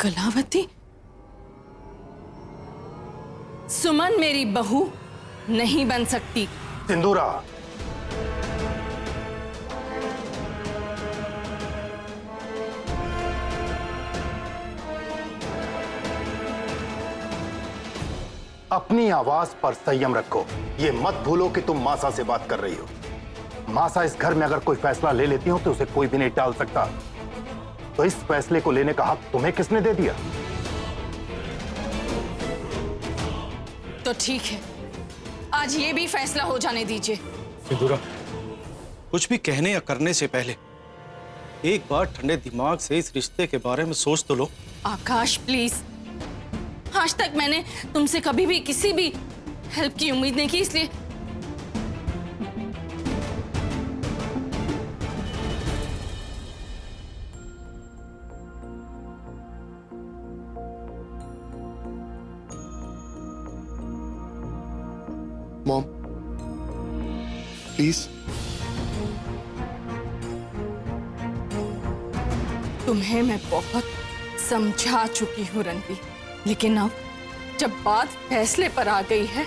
कलावती, सुमन मेरी बहू नहीं बन सकती। सिंदूरा, अपनी आवाज पर संयम रखो। ये मत भूलो कि तुम मासा से बात कर रही हो। मासा इस घर में अगर कोई फैसला ले लेती हो तो उसे कोई भी नहीं टाल सकता। तो इस फैसले को लेने का हक तुम्हें किसने दे दिया? तो ठीक है, आज ये भी फैसला हो जाने दीजिए। सिंदूरा, कुछ भी कहने या करने से पहले एक बार ठंडे दिमाग से इस रिश्ते के बारे में सोच तो लो। आकाश प्लीज, आज तक मैंने तुमसे कभी भी किसी भी हेल्प की उम्मीद नहीं की, इसलिए मॉम प्लीज। तुम्हें मैं बहुत समझा चुकी हूँ रणवीर, लेकिन अब जब बात फैसले पर आ गई है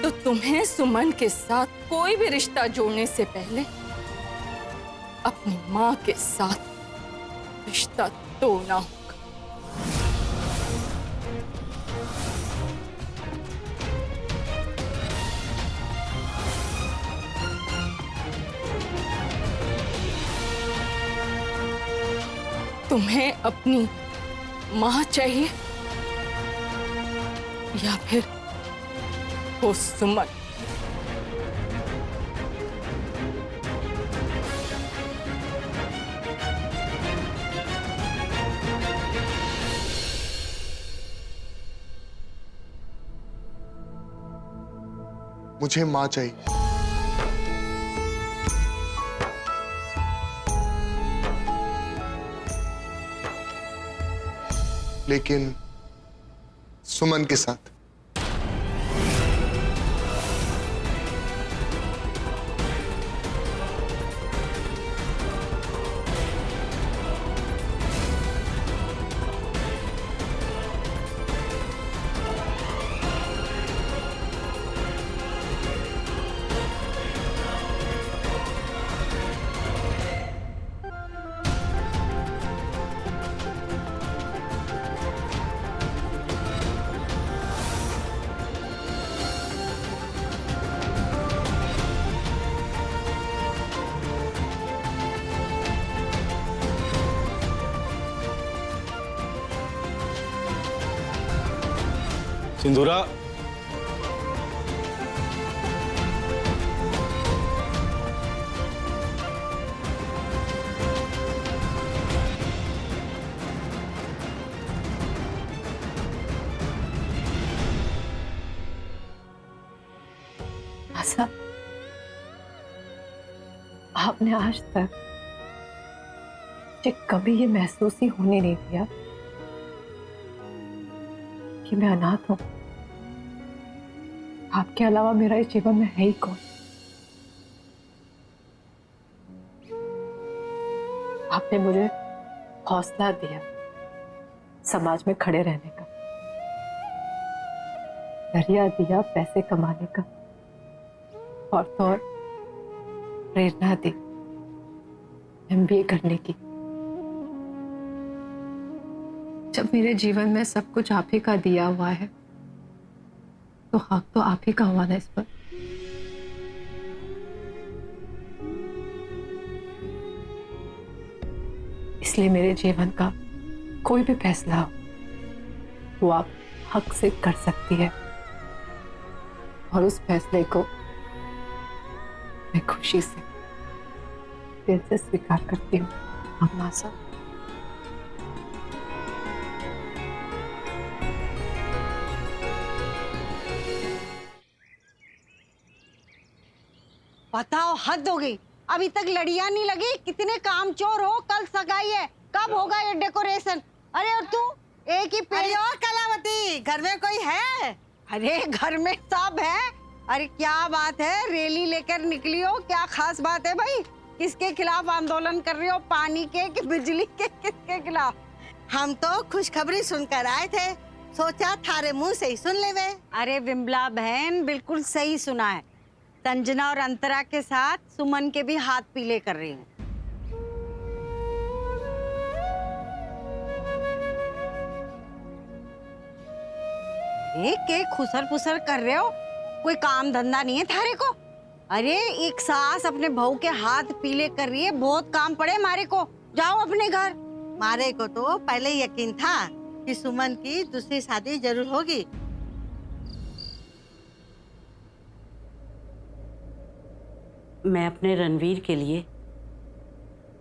तो तुम्हें सुमन के साथ कोई भी रिश्ता जोड़ने से पहले अपनी माँ के साथ रिश्ता तोड़ना होगा। तुम्हें अपनी माँ चाहिए या फिर वो सुमन? मुझे माँ चाहिए। लेकिन सुमन के साथ। सिंदूरा, आशा, आपने आज तक मुझे कभी ये महसूस ही होने नहीं दिया कि मैं अनाथ हूं। आपके अलावा मेरा इस जीवन में है ही कौन? आपने मुझे हौसला दिया समाज में खड़े रहने का, जरिया दिया पैसे कमाने का, और तो और प्रेरणा दी MBA करने की। जब मेरे जीवन में सब कुछ आप ही का दिया हुआ है तो हक तो आप ही का हुआ ना इस पर। इसलिए मेरे जीवन का कोई भी फैसला हो वो आप हक से कर सकती है, और उस फैसले को मैं खुशी से दिल से स्वीकार करती हूँ। अम्मा साहब, बताओ, हद हो गई। अभी तक लड़ियां नहीं लगी। कितने काम चोर हो। कल सगाई है, कब होगा ये डेकोरेशन? अरे और तू एक ही पेड़। अरे कलावती, घर में कोई है? अरे घर में सब है। अरे क्या बात है, रैली लेकर निकली हो? क्या खास बात है भाई? किसके खिलाफ आंदोलन कर रही हो? पानी के कि बिजली के? किसके खिलाफ? हम तो खुशखबरी सुनकर आए थे, सोचा थारे मुंह से ही सुन लेवे। अरे विमला बहन बिल्कुल सही सुना है। संजना और अंतरा के साथ सुमन के भी हाथ पीले कर रही हूँ। के खुसर फुसर कर रहे हो? कोई काम धंधा नहीं है थारे को? अरे एक सास अपने बहू के हाथ पीले कर रही है, बहुत काम पड़े मारे को। जाओ अपने घर। मारे को तो पहले ही यकीन था कि सुमन की दूसरी शादी जरूर होगी। मैं अपने रणवीर के लिए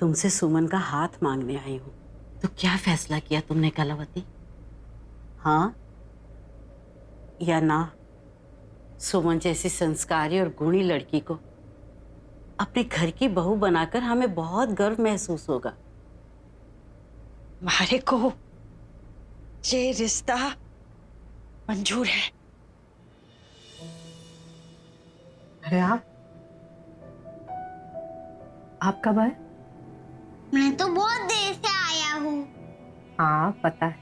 तुमसे सुमन का हाथ मांगने आई हूँ। तो क्या फैसला किया तुमने कलावती? हाँ या ना? सुमन जैसी संस्कारी और गुणी लड़की को अपने घर की बहू बनाकर हमें बहुत गर्व महसूस होगा। मारे को ये रिश्ता मंजूर है। अरे आप कब आए? मैं तो बहुत देर से आया हूँ। हाँ पता है,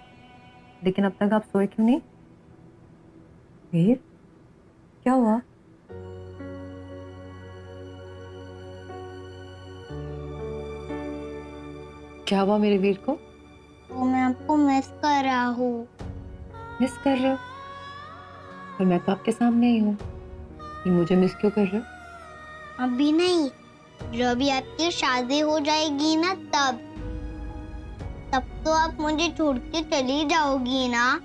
लेकिन अब तक आप सोए क्यों नहीं? वीर, क्या हुआ? क्या हुआ मेरे वीर को? तो मैं आपको मिस कर रहा हूँ। मिस कर रहे हो? पर मैं तो आपके सामने ही हूँ, फिर मुझे मिस क्यों कर रहे हो? अभी नहीं, जब भी आपकी शादी हो जाएगी ना तब तो आप मुझे छोड़ के चली जाओगी ना।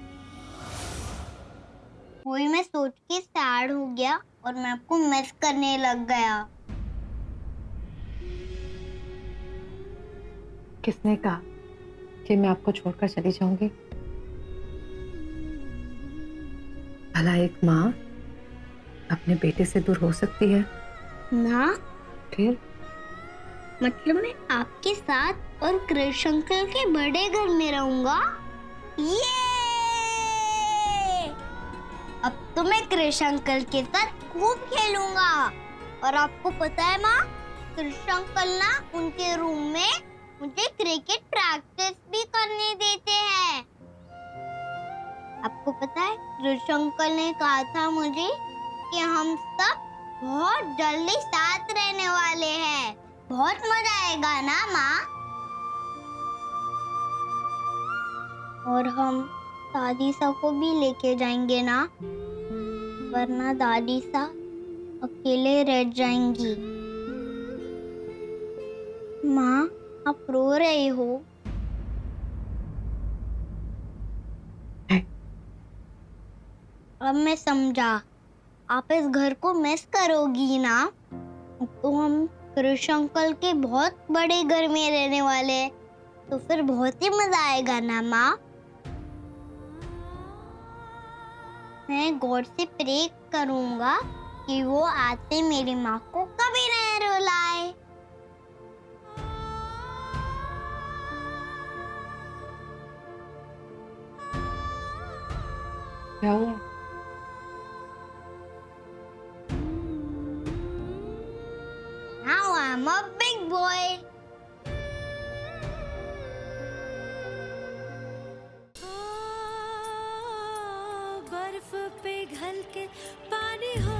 वही मैं सोच के सैड हो गया और मैं आपको मिस करने लग गया। किसने कहा कि मैं आपको छोड़कर चली जाऊंगी? भला एक माँ अपने बेटे से दूर हो सकती है? ना, फिर मतलब मैं आपके साथ और कृष्ण अंकल के बड़े घर में रहूंगा। ये अब तो मैं कृष्ण अंकल के साथ खूब खेलूंगा। और आपको पता है माँ, कृष्ण अंकल ना उनके रूम में मुझे क्रिकेट प्रैक्टिस भी करने देते हैं। आपको पता है कृष्ण अंकल ने कहा था मुझे कि हम सब बहुत जल्दी साथ रहने वाले हैं। बहुत मजा आएगा ना माँ? और हम दादी सा को भी लेके जाएंगे ना, वरना दादी सा अकेले रह जाएंगी। माँ आप रो रही हो? अब मैं समझा, आप इस घर को मिस करोगी ना। तो हम कृष्ण अंकल के बहुत बड़े घर में रहने वाले हैं, तो फिर बहुत ही मजा आएगा ना माँ। मैं गॉड से प्रे करूंगा कि वो आते मेरी माँ को कभी नहीं रुलाए। क्या हुआ? Now I'm a big boy. बर्फ पिघल के पानी हो